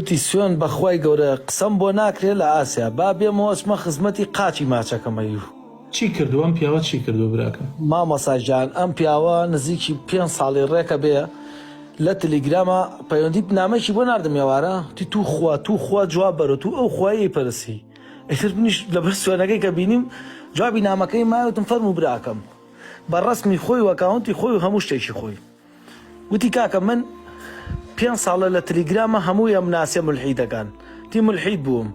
وتی سوێن بەخوای گەورە قسەم بۆ ناکرێت لە ئاسیا با بێمەوە چمە خزمەتی قاچی ماچەکەمەی. چی کردو ئەم پیاوە چی کردو براکەم؟ مامۆساجان ئەم پیاوە نزیکی 5 ساڵی ڕێکە بێ لە تەلێگرامە پەیوەندی نامەیەکی بۆ ناردم ێوارە تی تو خوا جواب بەرە تو ئەو خوایەی پەرسی ئیتر منیش لەبەر سوێنەکەی کە بینیم جوابی نامەکەی ماوتم فەرموو براکەم بە ڕەسمی خۆی و ئەکاونتی خۆی و هەموو شتێکی خۆی وتی کاکە من 5 ساڵە لە تەلێگرامە هەمووی ئەم ناسیە مولحیدەکان تی مولحید بووم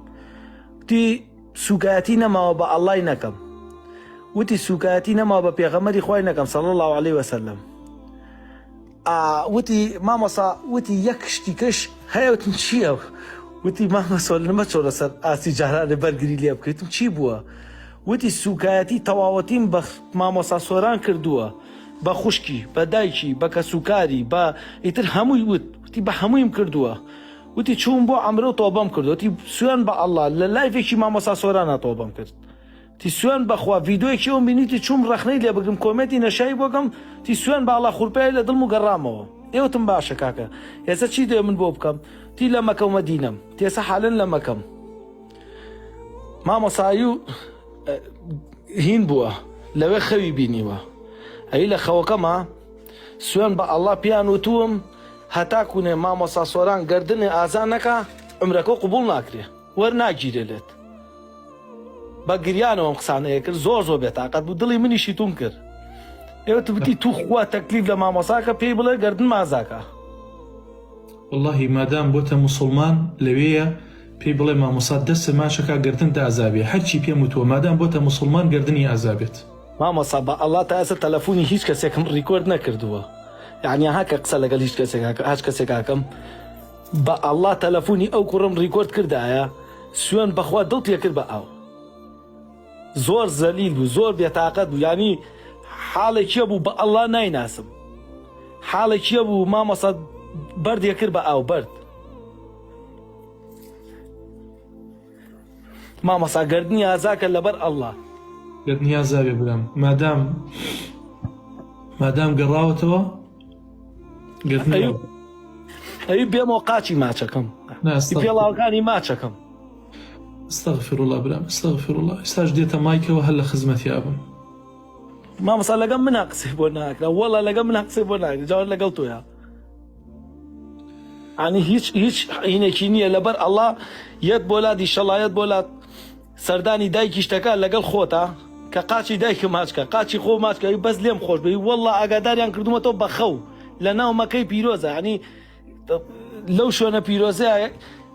تی سوکایەتی نەماوە بە ئەڵڵای نەکەم وتی سوکایەتی نەماوە بە پێغەمبەری خوای نەکەم صلی الله علیه وسلم. وتی مامۆسا وتی یەک شتیکەش هەیە وتم چییە؟ وتی مامۆسا لەمە چۆرە سەر ئاسی جارانێ بەرگری لێ بکەیتم چی بووە؟ وتی سوکایەتی تەواوەتیم بە مامۆسا سۆران کردووە بە خوشکی بە دایکی بە کەسوکاری بە ئیتر هەمووی وتی بە هەموویم کردووە وتی چوون بۆ ئەمرۆ تۆبەم کردو وتی سوێن بە ئەڵڵا لە لایڤێکی مامۆسا سۆرانە تۆبەم کرد تی سوێن بەخوا ڤیدۆیەکی ئەوم بینیتی چوم ڕەخنەی لێ بگرم کۆمێتی نەشایی بۆکەم تی سوێن بە ئەڵڵا خوورپایی لە دڵم و گەڕامەوە ئێوتم باشە کاکە ئێستا چی دێ من بۆ بکەم تی لە مەکە و مەدینەم تێسە حالن لە مەکەم مامۆسایی و هین بووە لەوێ خەوی بینیوە ئەی لە خەوەکەمە سوێن بە ئەڵڵا پیان وتووم هەتاکوونێ مامۆسا سۆران گەردنێ ئازان نەکا عمرەکە قوبوڵ ناکرێ وەرناگیرێ لێت بە گریانەوەم قسانەیە کرد زۆر بێتاقەت بوو دڵی منیشی توم کرد ئێوە وتی تو خوا تەکلیف لە مامۆساکە پێی بڵێ گەردن مازاکە واللهی مادام بۆتە موسڵمان لەوەیە پێی بڵێ مامۆسا دەستە ماشەکە گردن تا ئازابێ هەرچی پێم وتووە مادام بۆتە موسڵمان گردنی ئازابێت مامۆسا بە ئەڵڵا تا ئێستا تەلەفۆنی هیچ کەسێکم ڕیکۆرد نەکردووە یعنی هاکە قسە لەگەڵ هیچ کەسێکاکەم بە ئەڵڵا تەلەفۆنی ئەو کوڕم ڕیکۆرد کردایە سوێن بەخوا دڵ پێ کرد بە ئاو زۆر زەلیل بوو زۆر بێتاقەت بوو ینی حاڵێکیە بوو بە ئەڵڵا نایناسم حاڵێکیە بوو مامۆسا بەردێ کرد بە ئاو بەرد مامۆسا گردنی ئازاکە لەبەر ئەڵڵا گردنی ئازابێ برام مادام گەڕاوەتەوە گردنی ئەوی بێمەوە قاچی ماچەکەم پێڵاوەکانی ماچەکەم استغفر الله برام استغفر الله ئێستاش دێتە مایکەوە هەر لە خزمەتی ئابم مامۆسا لەگەم منە قسەی بۆ ناکرا وەڵا لەگەم منە قسەی بۆ ناکرا جاوار لەگەڵ تۆیە ینی هیچ هینێکی نییە لەبەر ئەڵڵا یەت بۆ لات ئیشەڵا بۆ لات سەردانی دایکی شتەکە لەگەڵ خۆتە کە قاچی دایکە ماچکە قاچی خۆ ماچکەوی بەس لێم خۆش بی وەڵا ئاگاداریان کردومەتەوە بە خەو لە ناو مەکەی پیرۆزە ینی لەو شوێنە پیرۆزەیە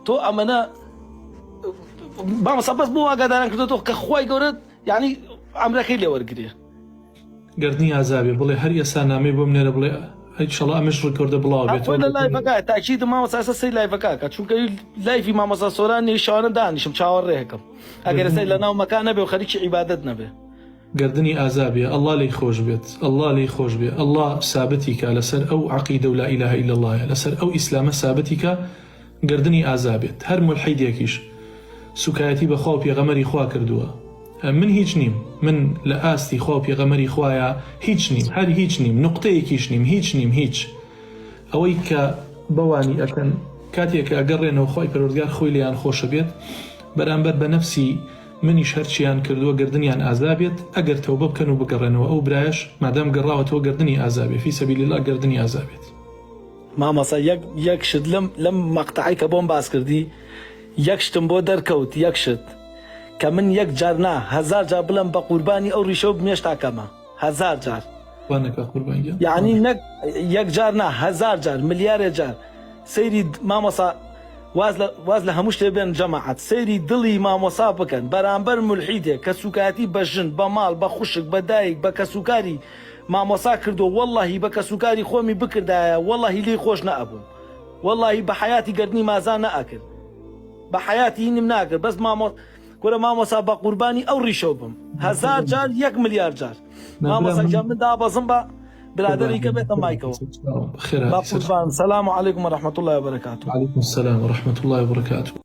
تۆ ئەمەنە مامۆسا بەس بۆ ئاگاداریان کردوەوە کە خوای گەورە یعنی ئەمرەکەی لێ وەرگرێ گردنی ئازابێ بڵێ هەر ئێستا نامەی بۆ منێرە بڵێ ئینشەڵا ئەمەش ڕکۆردە بڵاو بێت لە لایڤەکە تاکید مامۆسا ئێستا سەی لایڤەکە چونکە لایڤی مامۆسا سۆران نیشانە دانیشم چاوەڕێەکەم ئەگەر ئێستا لە ناو مەکان نەبێ و خەریکی عیبادەت نەبێ گردنی ئازابێ ئەڵڵا لێی خۆش بێت ئەڵڵا لێی خۆش بێ ئەڵڵا سابەتی کە لەسەر ئەو عەقیدە و لا ئیلاهە ئیلا اللهە لەسەر ئەو ئیسلامە سابەتی کە گردنی ئازابێت هەر مولحیدێکیش سوکایەتی بەخوا و پێغەمەری خوا کردووە من هیچ نیم من لە ئاستی خوا و پێغەمەری خوایە هیچ نیم هەر هیچ نیم نقطەیەکیش نیم هیچ ئەوەی کە بەوانی ئەکەن کاتێکە ئەگەڕێنەوە خوای پەروەردگار خۆی لێیان خۆشە بێت بەرامبەر بە نەفسی منیش هەرچیان کردووە گردنیان ئازابێت ئەگەر تەوبە بکەن و بگەڕێنەوە ئەو برایش مادام گەڕاوەتەوە گردنی ئازابێت فی سەبیل الله گردنی ئازابێت. مامۆسا یەک شت لەم مەقتەعەی کە بۆم باس کردی یەک شتم بۆ دەرکەوت یەک شت کە من یەک جار نا 1000 جار بڵم بە قوربانی ئەو ڕیشە و بمێشتاکەمە 1000 جار یعنی نەک یەک جار نا 1000 جار ملیارێ جار سەیری مامۆسا واز لە هەموو شتێ بێن جەماعەت سەیری دڵی مامۆسا بکەن بەرامبەر مولحیدێک کە سوکایەتی بە ژن بە ماڵ بە خوشک بە دایک بە کەسوکاری مامۆسا کردو وەڵڵاهی بە کەسوکاری خۆمی بکردایە وەڵڵاهی لێی خۆش نەئەبووم وەڵڵاهی بە حەیاتی گردنی مازان نەئەکرد بە حەیاتی هینم ناکرد بەس گۆرە مامۆسا بە قوربانی ئەو ڕیشە بم 1000 جار 1 ملیار جار مامۆسا جان من دابەزم بە برادری کە بێتە مایکەوە با قوربان سەلام عەلەیکوم وەرەحمەتوڵڵاهی وبەرەکاتوه. وعەلەیکوم السەلام وەرەحمەتوڵڵاهی وبەرەکاتوه.